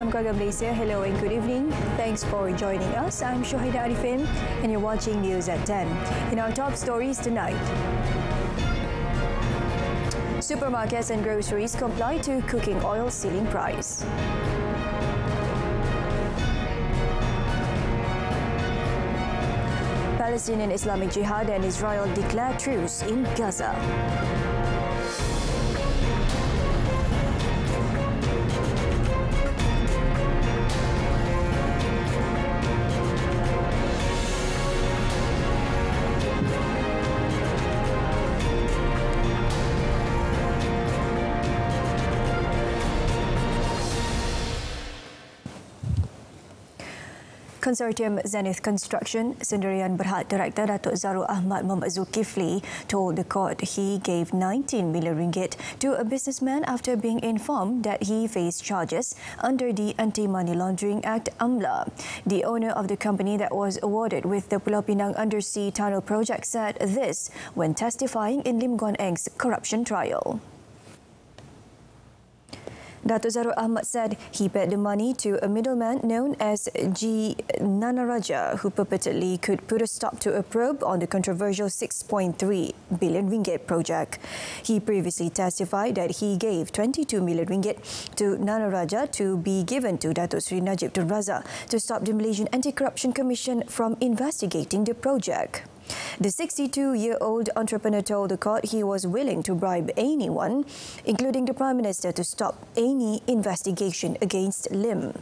from Keluarga Malaysia. Hello and good evening. Thanks for joining us. I'm Berita RTM and you're watching News at 10. In our top stories tonight, supermarkets and groceries comply to cooking oil ceiling price. Palestinian Islamic Jihad and Israel declare truce in Gaza. Consortium Zenith Construction Sendirian Berhad Director Datuk Zarul Ahmad Muhammad Zulkifli told the court he gave 19 million ringgit to a businessman after being informed that he faced charges under the Anti-Money Laundering Act (AMLA). The owner of the company that was awarded with the Pulau Pinang Undersea Tunnel project said this when testifying in Lim Guan Eng's corruption trial. Datuk Zarul Ahmad said he paid the money to a middleman known as G. Nanaraja, who purportedly could put a stop to a probe on the controversial 6.3 billion ringgit project. He previously testified that he gave 22 million ringgit to Nanaraja to be given to Datuk Seri Najib Tun Razak to stop the Malaysian Anti-Corruption Commission from investigating the project. The 62-year-old entrepreneur told the court he was willing to bribe anyone, including the Prime Minister, to stop any investigation against Lim.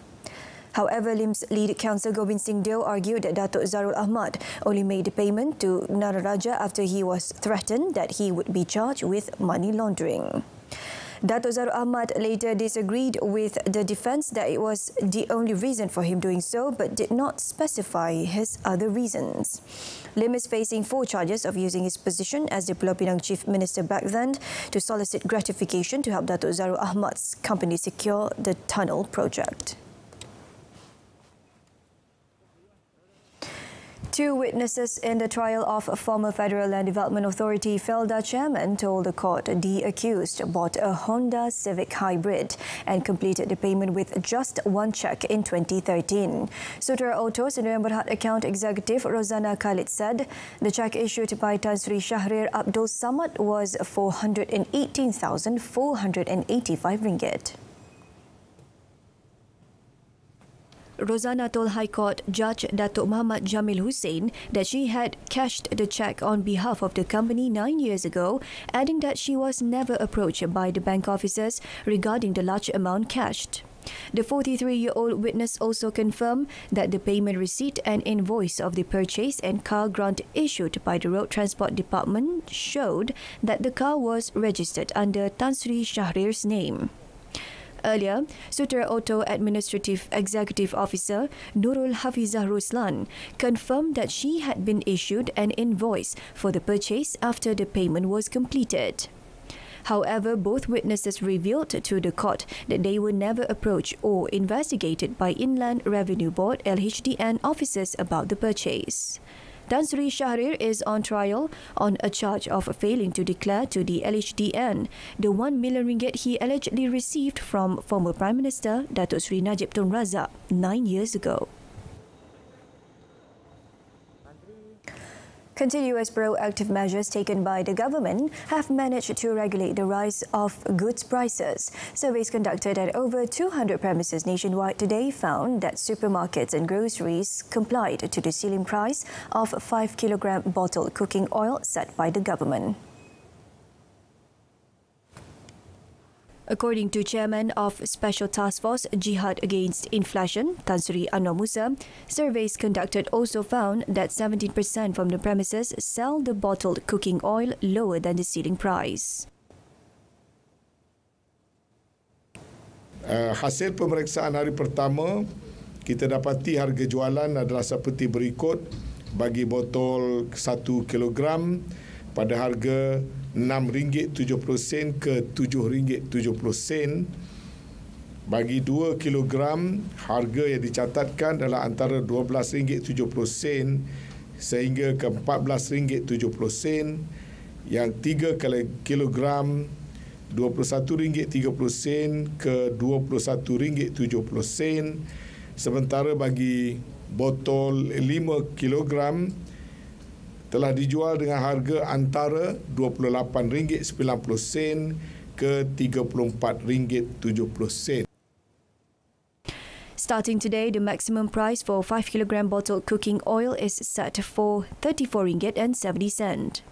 However, Lim's lead counsel Gobind Singh Deo argued that Datuk Zarul Ahmad only made the payment to Nanaraja after he was threatened that he would be charged with money laundering. Datuk Zarul Ahmad later disagreed with the defence that it was the only reason for him doing so, but did not specify his other reasons. Lim is facing 4 charges of using his position as the Pulau Pinang Chief Minister back then to solicit gratification to help Datuk Zarul Ahmad's company secure the tunnel project. 2 witnesses in the trial of former Federal Land Development Authority Felda chairman told the court the accused bought a Honda Civic Hybrid and completed the payment with just 1 cheque in 2013. Sutera Auto Sendirian Berhad Account Executive Rozana Khalid said the cheque issued by Tan Sri Shahrir Abdul Samad was 418,485 ringgit. Rozana told High Court Judge Datuk Muhammad Jamil Hussein that she had cashed the cheque on behalf of the company 9 years ago, adding that she was never approached by the bank officers regarding the large amount cashed. The 43-year-old witness also confirmed that the payment receipt and invoice of the purchase and car grant issued by the Road Transport Department showed that the car was registered under Tan Sri Shahrir's name. Earlier, Sutera Auto Administrative Executive Officer Nurul Hafizah Ruslan confirmed that she had been issued an invoice for the purchase after the payment was completed. However, both witnesses revealed to the court that they were never approached or investigated by Inland Revenue Board (LHDN) officers about the purchase. Tan Sri Shahrir is on trial on a charge of failing to declare to the LHDN the 1 million ringgit he allegedly received from former Prime Minister Datuk Seri Najib Tun Razak 9 years ago. Continuous proactive measures taken by the government have managed to regulate the rise of goods prices. Surveys conducted at over 200 premises nationwide today found that supermarkets and groceries complied to the ceiling price of 5 kilogram bottled cooking oil set by the government. According to Chairman of Special Task Force Jihad Against Inflation, Tan Sri Anwar Musa, surveys conducted also found that 17% from the premises sell the bottled cooking oil lower than the ceiling price. Hasil pemeriksaan hari pertama, kita dapati harga jualan adalah seperti berikut. Bagi botol 1 kilogram pada harga RM6.70 ke RM7.70. Bagi 2 kilogram, harga yang dicatatkan adalah antara RM12.70 sehingga ke RM14.70. Yang 3 kilogram RM21.30 ke RM21.70. Sementara bagi botol 5 kilogram telah dijual dengan harga antara RM28.90 ke RM34.70. Starting today, the maximum price for 5 kilogram bottled cooking oil is set for RM34.70.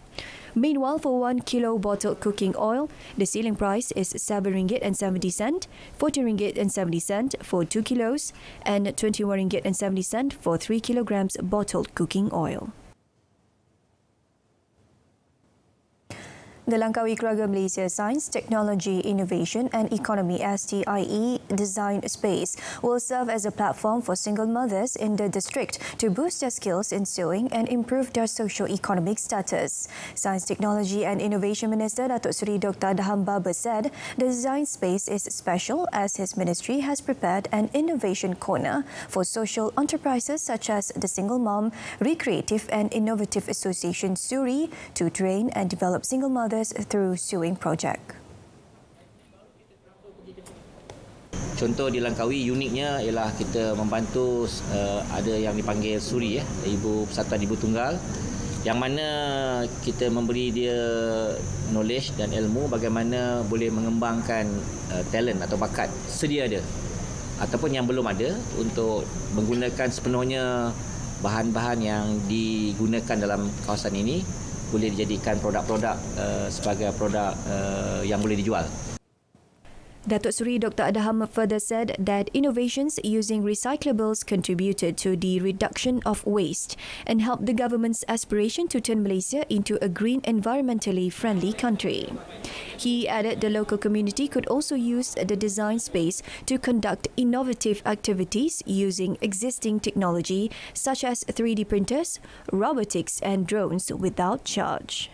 Meanwhile, for 1 kilo bottled cooking oil, the ceiling price is RM7.70, RM14.70 for 2 kilos, and RM21.70 for 3 kilograms bottled cooking oil. The Langkawi Keluarga Malaysia Science, Technology, Innovation and Economy STIE Design Space will serve as a platform for single mothers in the district to boost their skills in sewing and improve their socio-economic status. Science, Technology and Innovation Minister Datuk Seri Dr. Adham Baba said the design space is special as his ministry has prepared an innovation corner for social enterprises such as the Single Mom, Recreative and Innovative Association SURI to train and develop single mothers through sewing project. Contoh di Langkawi uniknya ialah kita membantu ada yang dipanggil SURI Ibu Persatuan Ibu Tunggal, yang mana kita memberi dia knowledge dan ilmu bagaimana boleh mengembangkan talent atau bakat sedia ada ataupun yang belum ada untuk menggunakan sepenuhnya bahan-bahan yang digunakan dalam kawasan ini boleh dijadikan produk-produk sebagai produk yang boleh dijual. Datuk Seri Dr. Adham further said that innovations using recyclables contributed to the reduction of waste and helped the government's aspiration to turn Malaysia into a green, environmentally friendly country. He added the local community could also use the design space to conduct innovative activities using existing technology such as 3D printers, robotics and drones without charge.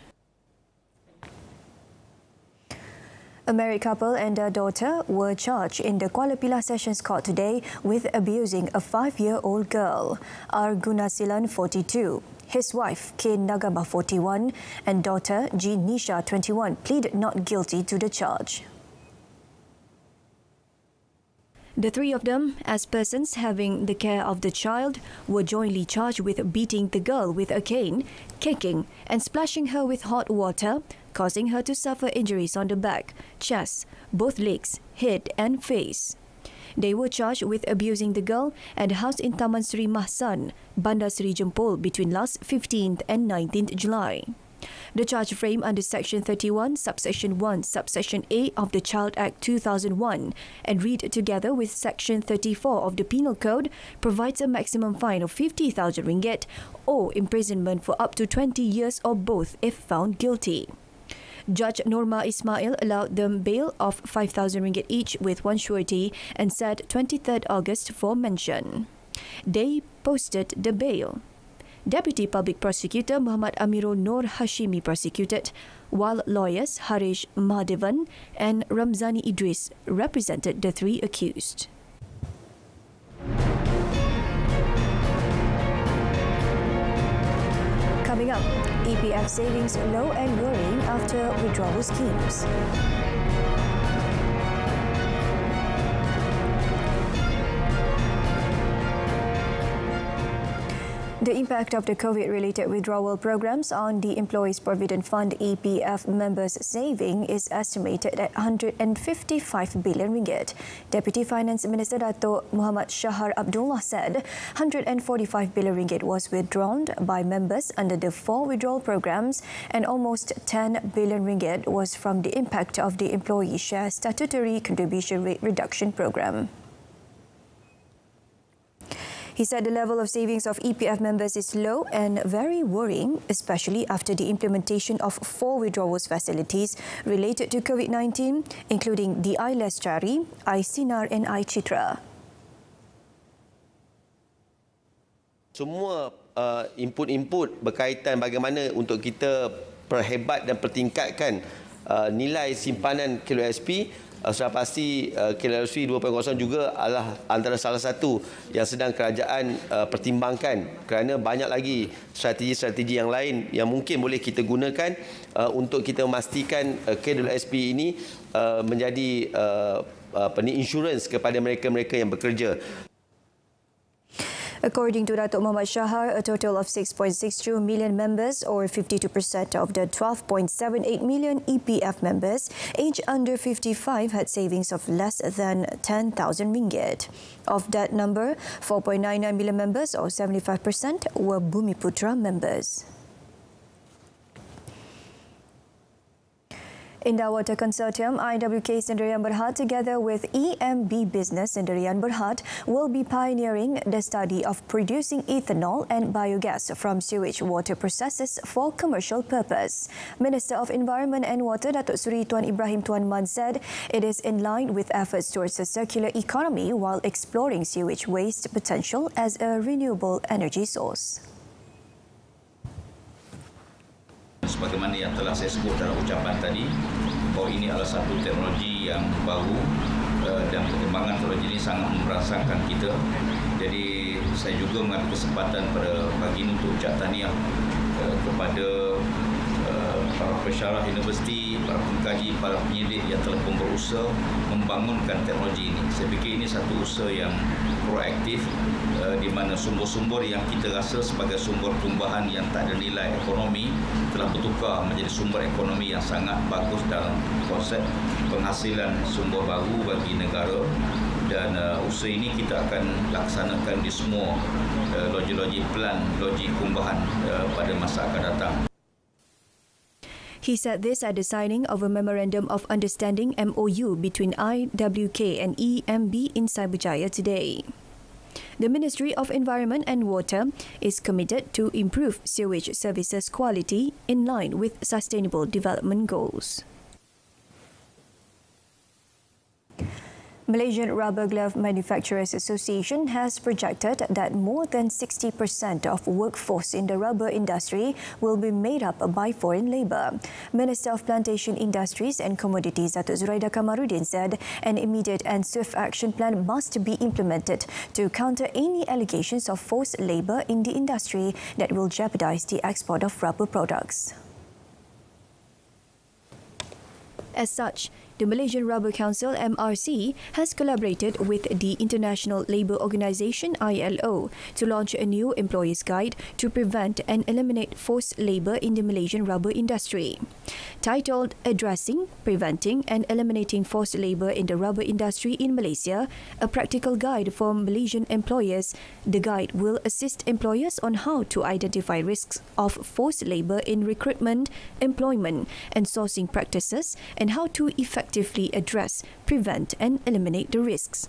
A married couple and their daughter were charged in the Kuala Pilah Sessions Court today with abusing a 5-year-old girl. Argunasilan, 42, his wife, K. Nagama, 41, and daughter, G. Nisha, 21, pleaded not guilty to the charge. The three of them, as persons having the care of the child, were jointly charged with beating the girl with a cane, kicking and splashing her with hot water, causing her to suffer injuries on the back, chest, both legs, head and face. They were charged with abusing the girl and housed in Taman Sri Mahsan, Bandar Seri Jempol between last 15th and 19th July. The charge frame under Section 31, Subsection 1, Subsection A of the Child Act 2001 and read together with Section 34 of the Penal Code provides a maximum fine of RM50,000 or imprisonment for up to 20 years or both if found guilty. Judge Norma Ismail allowed them bail of RM5,000 each with one surety and set 23rd August for mention. They posted the bail. Deputy Public Prosecutor Muhammad Amirul Nur Hashimi prosecuted, while lawyers Harish Mahadevan and Ramzani Idris represented the three accused. Coming up, EPF savings low and worrying after withdrawal schemes. The impact of the COVID-related withdrawal programs on the Employees Provident Fund EPF members' saving is estimated at RM155 billion. Deputy Finance Minister Dato' Muhammad Shahar Abdullah said RM145 billion was withdrawn by members under the 4 withdrawal programs and almost RM10 billion was from the impact of the Employee Share Statutory Contribution Rate Reduction Program. He said the level of savings of EPF members is low and very worrying, especially after the implementation of 4 withdrawals facilities related to COVID-19, including the iLestari, iSinar and iCitra. Semua input-input berkaitan bagaimana untuk kita perhebat dan pertingkatkan nilai simpanan KLSP sudah pasti KLC 2.0 juga adalah antara salah satu yang sedang kerajaan pertimbangkan, kerana banyak lagi strategi-strategi yang lain yang mungkin boleh kita gunakan untuk kita memastikan KWSP ini menjadi insurans kepada mereka-mereka yang bekerja. According to Datuk Muhammad Shahar, a total of 6.62 million members, or 52% of the 12.78 million EPF members aged under 55 had savings of less than 10,000 ringgit. Of that number, 4.99 million members, or 75%, were Bumiputra members. Indah Water Consortium IWK Sendirian Berhad together with EMB Business Sendirian Berhad will be pioneering the study of producing ethanol and biogas from sewage water processes for commercial purpose. Minister of Environment and Water Datuk Seri Tuan Ibrahim Tuan Man said it is in line with efforts towards a circular economy while exploring sewage waste potential as a renewable energy source. Sebagaimana yang telah saya sebut dalam ucapan tadi, bahawa ini adalah satu teknologi yang baru dan perkembangan teknologi ini sangat merasakan kita. Jadi saya juga mengambil kesempatan pada pagi ini untuk ucap tahniah kepada para pensyarah universiti, para pengkaji, para penyidik yang telah pun berusaha membangunkan teknologi ini. Saya fikir ini satu usaha yang proaktif di mana sumber-sumber yang kita rasa sebagai sumber tumbuhan yang tak ada nilai ekonomi telah bertukar menjadi sumber ekonomi yang sangat bagus dalam konsep penghasilan sumber baru bagi negara. Dan usaha ini kita akan laksanakan di semua loji-loji plan, loji kumbahan pada masa akan datang. He said this at the signing of a Memorandum of Understanding MOU between IWK and EMB in Cyberjaya today. The Ministry of Environment and Water is committed to improve sewage services quality in line with Sustainable Development Goals. Malaysian Rubber Glove Manufacturers Association has projected that more than 60% of workforce in the rubber industry will be made up by foreign labour. Minister of Plantation Industries and Commodities Datuk Zuraida Kamaruddin said an immediate and swift action plan must be implemented to counter any allegations of forced labour in the industry that will jeopardise the export of rubber products. As such, the Malaysian Rubber Council MRC has collaborated with the International Labour Organisation ILO to launch a new employees guide to prevent and eliminate forced labour in the Malaysian rubber industry. Titled Addressing, Preventing and Eliminating Forced Labour in the Rubber Industry in Malaysia, a practical guide for Malaysian employers, the guide will assist employers on how to identify risks of forced labour in recruitment, employment and sourcing practices and how to effectively address, prevent and eliminate the risks.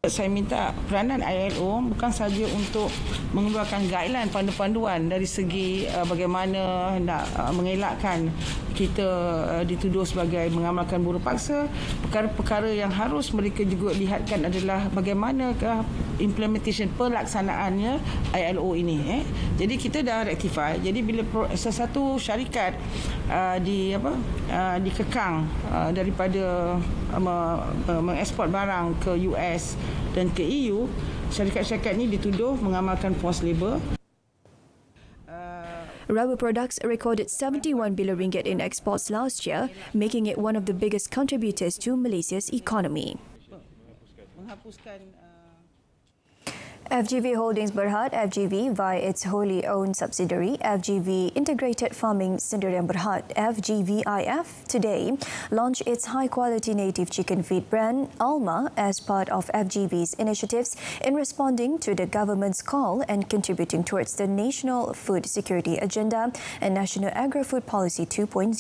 Saya minta peranan ILO bukan saja untuk mengeluarkan guideline, panduan dari segi bagaimana nak mengelakkan kita dituduh sebagai mengamalkan buruh paksa. Perkara-perkara yang harus mereka juga lihatkan adalah bagaimanakah implementation pelaksanaannya ILO ini. Jadi kita dah rectify. Jadi bila sesuatu syarikat dikekang daripada mengeksport barang ke US dan ke EU, syarikat-syarikat ini dituduh mengamalkan forced labour. Rubber products recorded 71 billion ringgit in exports last year, making it one of the biggest contributors to Malaysia's economy. FGV Holdings Berhad, FGV, via its wholly owned subsidiary, FGV Integrated Farming Sendirian Berhad, FGVIF, today launched its high-quality native chicken feed brand, Alma, as part of FGV's initiatives in responding to the government's call and contributing towards the National Food Security Agenda and National Agri-Food Policy 2.0.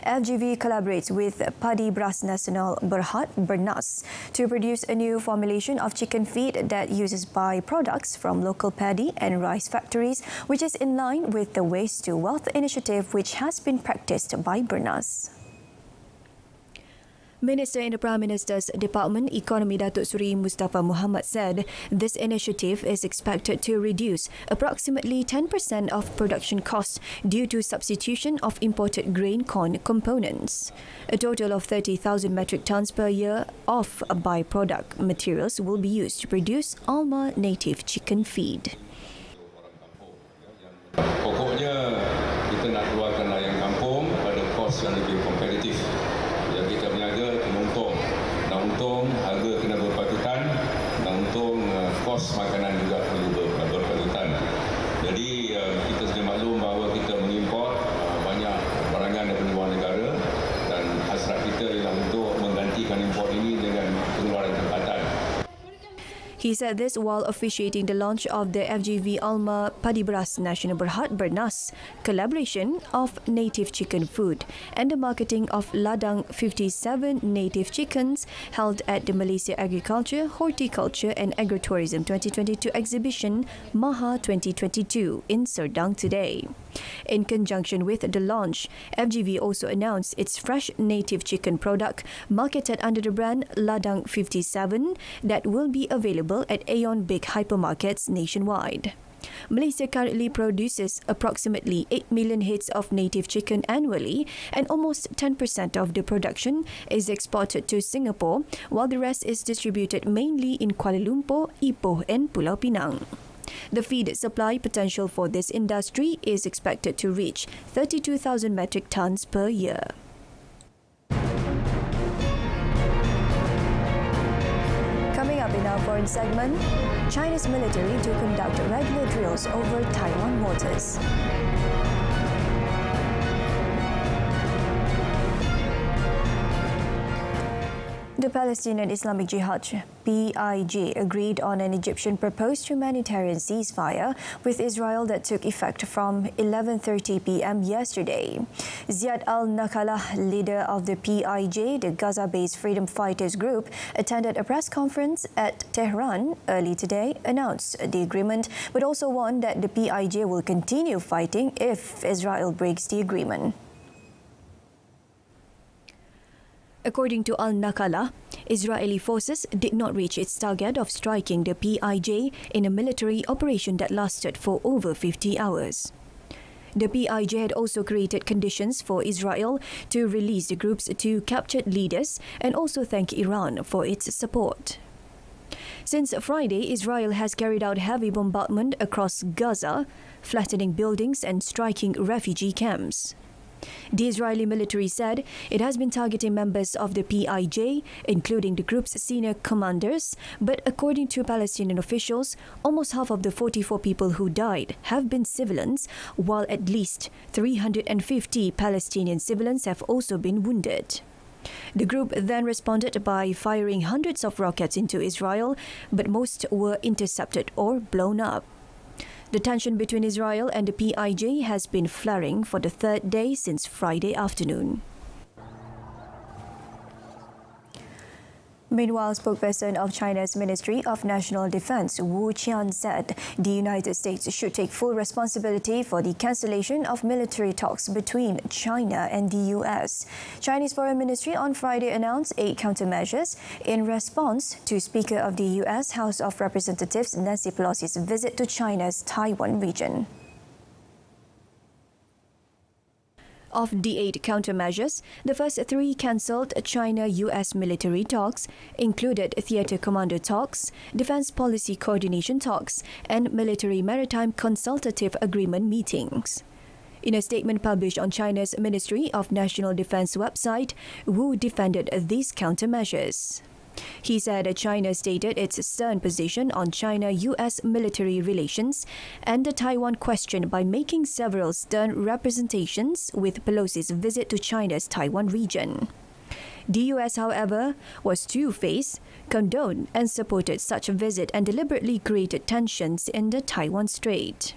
FGV collaborates with Padi Beras Nasional Berhad, Bernas, to produce a new formulation of chicken feed that uses products from local paddy and rice factories, which is in line with the Waste to Wealth initiative which has been practiced by Bernas. Minister in the Prime Minister's Department, Economy Datuk Seri Mustafa Muhammad said this initiative is expected to reduce approximately 10% of production costs due to substitution of imported grain corn components. A total of 30,000 metric tons per year of byproduct materials will be used to produce Alma native chicken feed. Pokoknya kita nak keluarkan ayam kampung pada kos yang lebih kompetitif. Yang kita berniaga kena untung. Nak untung, harga kena berpatutan. Nak untung, kos makanan juga perlu berpatutan. Jadi kita sudah maklum bahawa kita mengimport banyak barangan daripada luar negara dan hasrat kita ialah untuk menggantikan import ini dengan pengeluaran tempatan. He said this while officiating the launch of the FGV Alma Padi Beras Nasional Berhad Bernas collaboration of native chicken food and the marketing of Ladang 57 native chickens held at the Malaysia Agriculture, Horticulture and Agritourism 2022 exhibition Maha 2022 in Serdang today. In conjunction with the launch, FGV also announced its fresh native chicken product marketed under the brand Ladang 57 that will be available at Aeon Big hypermarkets nationwide. Malaysia currently produces approximately 8 million heads of native chicken annually, and almost 10% of the production is exported to Singapore, while the rest is distributed mainly in Kuala Lumpur, Ipoh and Pulau Pinang. The feed supply potential for this industry is expected to reach 32,000 metric tons per year. Coming up in our foreign segment, China's military to conduct regular drills over Taiwan waters. The Palestinian Islamic Jihad PIJ agreed on an Egyptian proposed humanitarian ceasefire with Israel that took effect from 11:30 p.m. yesterday. Ziad al-Nakalah, leader of the PIJ, the Gaza-based Freedom Fighters Group, attended a press conference at Tehran early today, announced the agreement, but also warned that the PIJ will continue fighting if Israel breaks the agreement. According to al-Nakalah, Israeli forces did not reach its target of striking the PIJ in a military operation that lasted for over 50 hours. The PIJ had also created conditions for Israel to release the group's two captured leaders and also thank Iran for its support. Since Friday, Israel has carried out heavy bombardment across Gaza, flattening buildings and striking refugee camps. The Israeli military said it has been targeting members of the PIJ, including the group's senior commanders, but according to Palestinian officials, almost half of the 44 people who died have been civilians, while at least 350 Palestinian civilians have also been wounded. The group then responded by firing hundreds of rockets into Israel, but most were intercepted or blown up. The tension between Israel and the PIJ has been flaring for the third day since Friday afternoon. Meanwhile, spokesperson of China's Ministry of National Defense, Wu Qian, said the United States should take full responsibility for the cancellation of military talks between China and the US. Chinese Foreign Ministry on Friday announced 8 countermeasures in response to Speaker of the US House of Representatives Nancy Pelosi's visit to China's Taiwan region. Of the 8 countermeasures, the first 3 cancelled China-US military talks, included theatre commander talks, defence policy coordination talks, and military maritime consultative agreement meetings. In a statement published on China's Ministry of National Defense website, Wu defended these countermeasures. He said China stated its stern position on China-US military relations and the Taiwan question by making several stern representations with Pelosi's visit to China's Taiwan region. The US, however, was two-faced, condoned and supported such a visit and deliberately created tensions in the Taiwan Strait.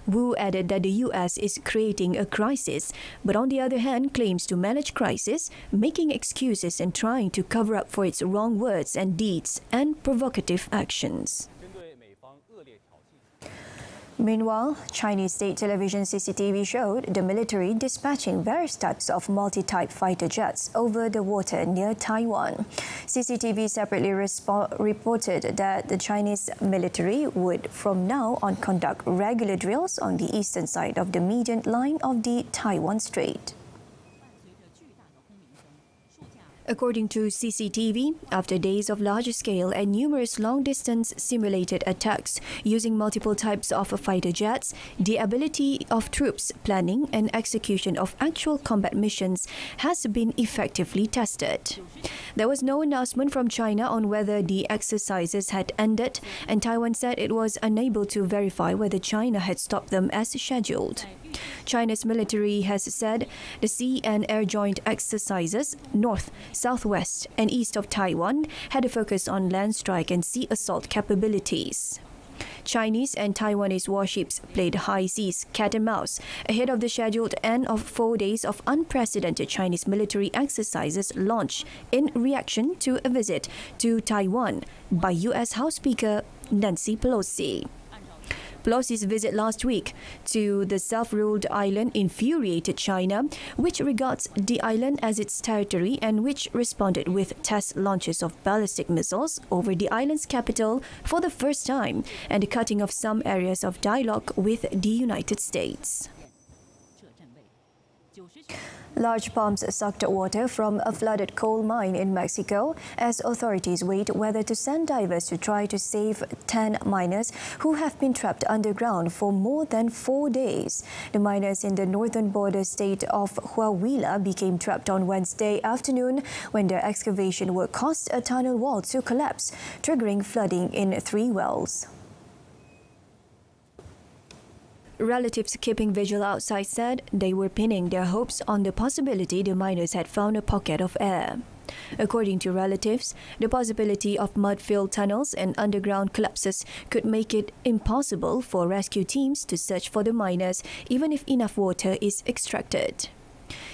Wu added that the US is creating a crisis, but on the other hand claims to manage crisis, making excuses and trying to cover up for its wrong words and deeds and provocative actions. Meanwhile, Chinese state television CCTV showed the military dispatching various types of multi-type fighter jets over the water near Taiwan. CCTV separately reported that the Chinese military would from now on conduct regular drills on the eastern side of the median line of the Taiwan Strait. According to CCTV, after days of large-scale and numerous long-distance simulated attacks using multiple types of fighter jets, the ability of troops planning and execution of actual combat missions has been effectively tested. There was no announcement from China on whether the exercises had ended, and Taiwan said it was unable to verify whether China had stopped them as scheduled. China's military has said the sea and air joint exercises north, southwest and east of Taiwan had a focus on land strike and sea assault capabilities. Chinese and Taiwanese warships played high seas cat and mouse ahead of the scheduled end of 4 days of unprecedented Chinese military exercises launched in reaction to a visit to Taiwan by U.S. House Speaker Nancy Pelosi. Pelosi's visit last week to the self-ruled island infuriated China, which regards the island as its territory and which responded with test launches of ballistic missiles over the island's capital for the first time and the cutting of some areas of dialogue with the United States. Large pumps sucked water from a flooded coal mine in Mexico as authorities wait whether to send divers to try to save 10 miners who have been trapped underground for more than 4 days. The miners in the northern border state of Coahuila became trapped on Wednesday afternoon when their excavation work caused a tunnel wall to collapse, triggering flooding in 3 wells. Relatives keeping vigil outside said they were pinning their hopes on the possibility the miners had found a pocket of air. According to relatives, the possibility of mud-filled tunnels and underground collapses could make it impossible for rescue teams to search for the miners even if enough water is extracted.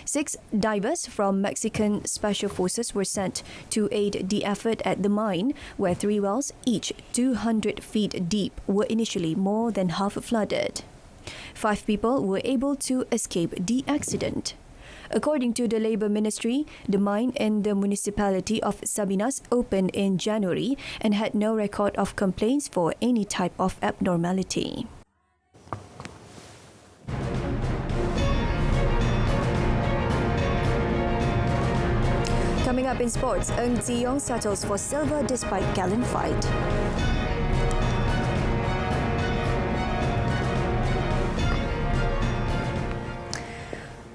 6 divers from Mexican Special Forces were sent to aid the effort at the mine, where 3 wells, each 200 feet deep, were initially more than half flooded. 5 people were able to escape the accident. According to the Labour Ministry, the mine in the municipality of Sabinas opened in January and had no record of complaints for any type of abnormality. Coming up in sports, Ng Ziyong settles for silver despite gallant fight.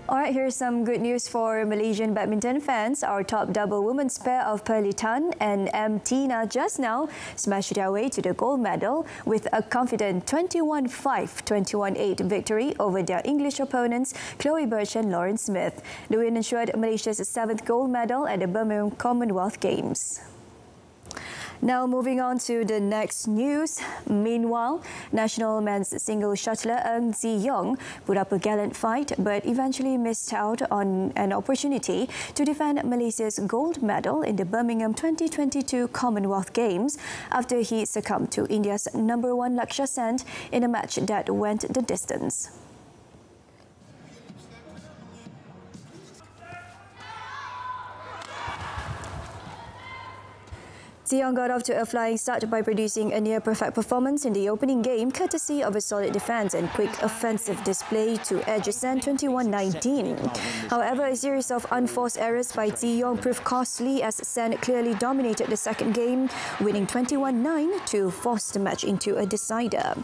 All right, here's some good news for Malaysian badminton fans. Our top double women's pair of Pearly Tan and M. Tina just now smashed their way to the gold medal with a confident 21-5, 21-8 victory over their English opponents, Chloe Birch and Lauren Smith. The win ensured Malaysia's 7th gold medal at the Birmingham Commonwealth Games. Now moving on to the next news. Meanwhile, national men's single shuttler Ng Ziyong put up a gallant fight but eventually missed out on an opportunity to defend Malaysia's gold medal in the Birmingham 2022 Commonwealth Games after he succumbed to India's number 1 Lakshya Sen in a match that went the distance. Ziyong got off to a flying start by producing a near-perfect performance in the opening game, courtesy of a solid defence and quick offensive display to edge Sen 21-19. However, a series of unforced errors by Ziyong proved costly as Sen clearly dominated the second game, winning 21-9 to force the match into a decider.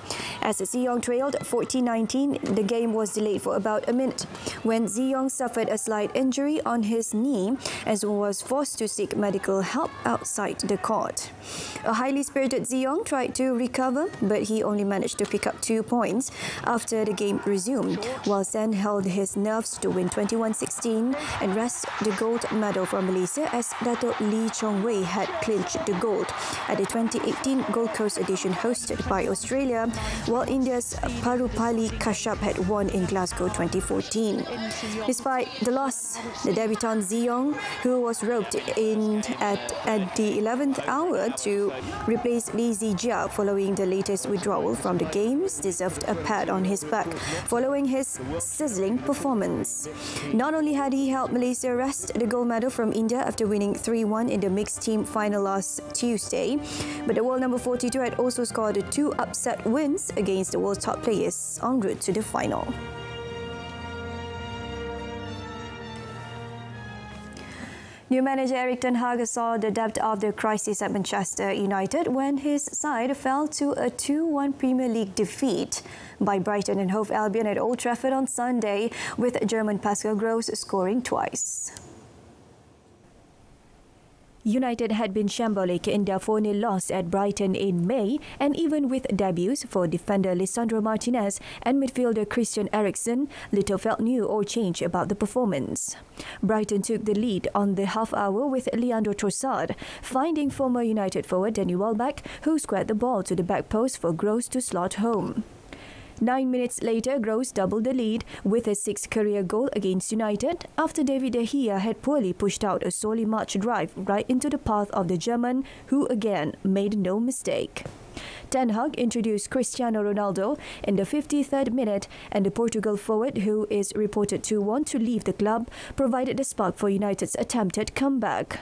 As Ziyong trailed 14-19, the game was delayed for about a minute when Ziyong suffered a slight injury on his knee and was forced to seek medical help outside the court. A highly spirited Ziyong tried to recover, but he only managed to pick up 2 points after the game resumed, while Sen held his nerves to win 21-16 and wrest the gold medal from Malaysia as Dato' Lee Chong Wei had clinched the gold at the 2018 Gold Coast edition hosted by Australia, while India's Parupali Kashyap had won in Glasgow 2014. Despite the loss, the debutant Ziyong, who was roped in at the 11th hour to replace Lee Zijia following the latest withdrawal from the games deserved a pat on his back following his sizzling performance. Not only had he helped Malaysia wrest the gold medal from India after winning 3-1 in the mixed team final last Tuesday, but the world number 42 had also scored 2 upset wins against the world's top players en route to the final. New manager Erik ten Hag saw the depth of the crisis at Manchester United when his side fell to a 2-1 Premier League defeat by Brighton and Hove Albion at Old Trafford on Sunday, with German Pascal Gross scoring twice. United had been shambolic in their 4-0 loss at Brighton in May, and even with debuts for defender Lisandro Martinez and midfielder Christian Eriksen, little felt new or changed about the performance. Brighton took the lead on the half hour with Leandro Trossard, finding former United forward Danny Welbeck, who squared the ball to the back post for Gross to slot home. 9 minutes later, Gross doubled the lead with a 6th career goal against United after David De Gea had poorly pushed out a Solly March drive right into the path of the German, who again made no mistake. Ten Hag introduced Cristiano Ronaldo in the 53rd minute, and the Portugal forward, who is reported to want to leave the club, provided the spark for United's attempted comeback.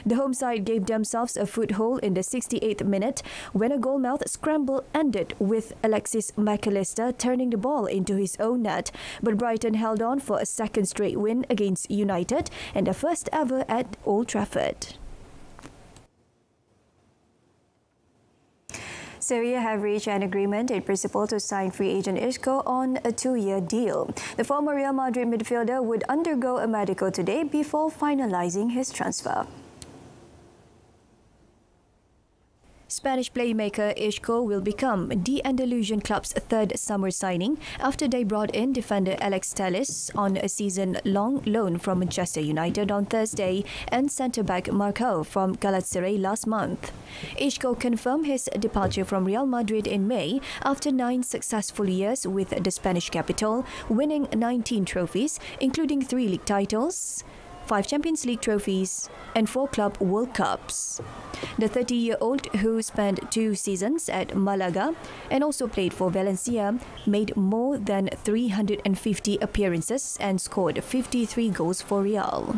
The home side gave themselves a foothold in the 68th minute when a goalmouth scramble ended with Alexis McAllister turning the ball into his own net, but Brighton held on for a second straight win against United and their first ever at Old Trafford. Sevilla have reached an agreement in principle to sign free agent Isco on a 2-year deal. The former Real Madrid midfielder would undergo a medical today before finalising his transfer. Spanish playmaker Isco will become the Andalusian club's 3rd summer signing after they brought in defender Alex Telles on a season-long loan from Manchester United on Thursday and centre-back Marcao from Galatasaray last month. Isco confirmed his departure from Real Madrid in May after 9 successful years with the Spanish capital, winning 19 trophies, including 3 league titles, 5 Champions League trophies and 4 Club World Cups. The 30-year-old, who spent 2 seasons at Malaga and also played for Valencia, made more than 350 appearances and scored 53 goals for Real.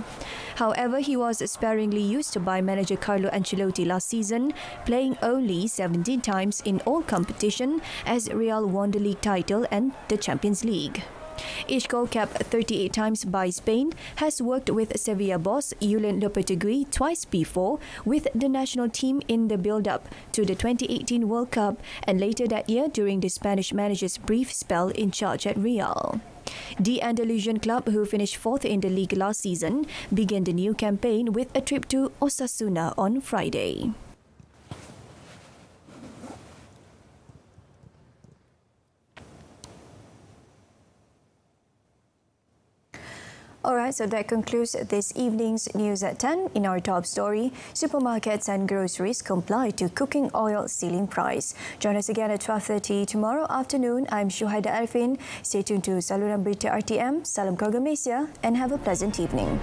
However, he was sparingly used by manager Carlo Ancelotti last season, playing only 17 times in all competition as Real won the league title and the Champions League. Isco, capped 38 times by Spain, has worked with Sevilla boss Julen Lopetegui twice before with the national team in the build-up to the 2018 World Cup and later that year during the Spanish manager's brief spell in charge at Real. The Andalusian club, who finished 4th in the league last season, began the new campaign with a trip to Osasuna on Friday. Alright, so that concludes this evening's news at 10. In our top story, supermarkets and groceries comply to cooking oil ceiling price. Join us again at 12:30 tomorrow afternoon. I'm Shuhaida Arifin. Stay tuned to saluran Berita RTM. Salam keluarga Malaysia and have a pleasant evening.